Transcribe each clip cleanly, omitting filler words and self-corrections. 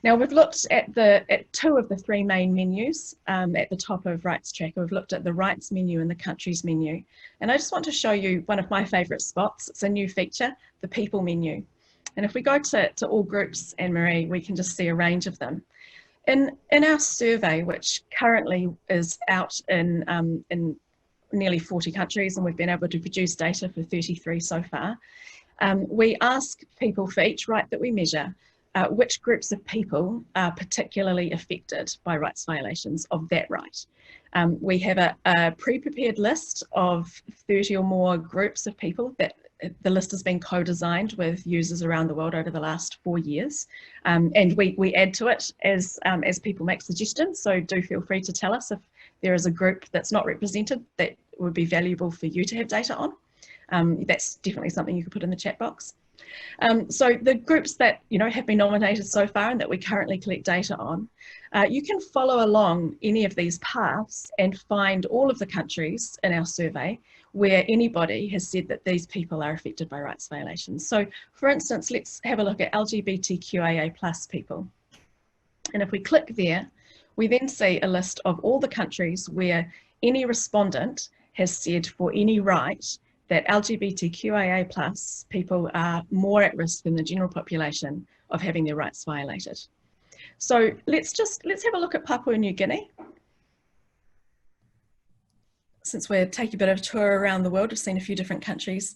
Now we've looked at two of the three main menus at the top of Rights Tracker. We've looked at the rights menu and the countries menu. And I just want to show you one of my favourite spots. It's a new feature, the people menu. And if we go to all groups, Anne-Marie, we can just see a range of them. In our survey, which currently is out in nearly 40 countries, and we've been able to produce data for 33 so far, we ask people for each right that we measure, which groups of people are particularly affected by rights violations of that right. We have a pre-prepared list of 30 or more groups of people that the list has been co-designed with users around the world over the last 4 years. And we add to it as people make suggestions. So do feel free to tell us if there is a group that's not represented that would be valuable for you to have data on. That's definitely something you could put in the chat box. So the groups that have been nominated so far and that we currently collect data on, you can follow along any of these paths and find all of the countries in our survey where anybody has said that these people are affected by rights violations. So for instance, let's have a look at LGBTQIA+ people. And if we click there, we then see a list of all the countries where any respondent has said for any right that LGBTQIA+ people are more at risk than the general population of having their rights violated. So let's have a look at Papua New Guinea. Since we're taking a bit of a tour around the world, we've seen a few different countries.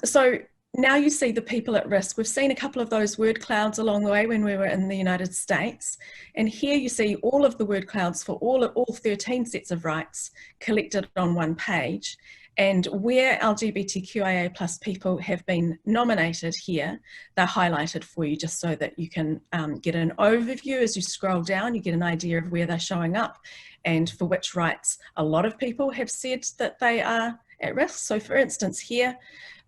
So now you see the people at risk. We've seen a couple of those word clouds along the way when we were in the United States. And here you see all of the word clouds for all 13 sets of rights collected on one page. And where LGBTQIA+ people have been nominated here, they're highlighted for you just so that you can get an overview as you scroll down. You get an idea of where they're showing up and for which rights a lot of people have said that they are at risk. So for instance here,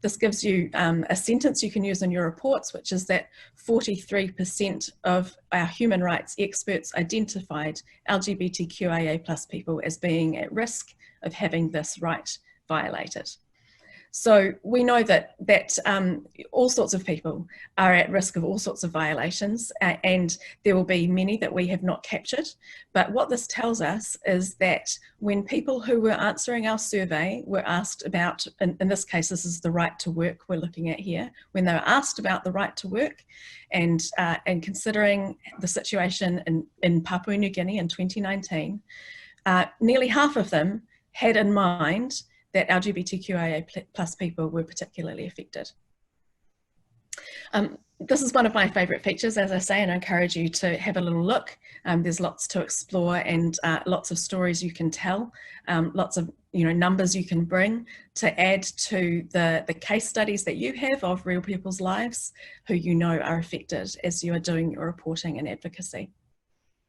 this gives you a sentence you can use in your reports, which is that 43% of our human rights experts identified LGBTQIA+ people as being at risk of having this right violated. So we know that all sorts of people are at risk of all sorts of violations, and there will be many that we have not captured. But what this tells us is that when people who were answering our survey were asked about, in this case, this is the right to work we're looking at here, when they were asked about the right to work and considering the situation in Papua New Guinea in 2019, nearly half of them had in mind that LGBTQIA+ people were particularly affected. This is one of my favourite features, as I say, and I encourage you to have a little look. There's lots to explore and lots of stories you can tell, lots of numbers you can bring to add to the case studies that you have of real people's lives who are affected as you are doing your reporting and advocacy.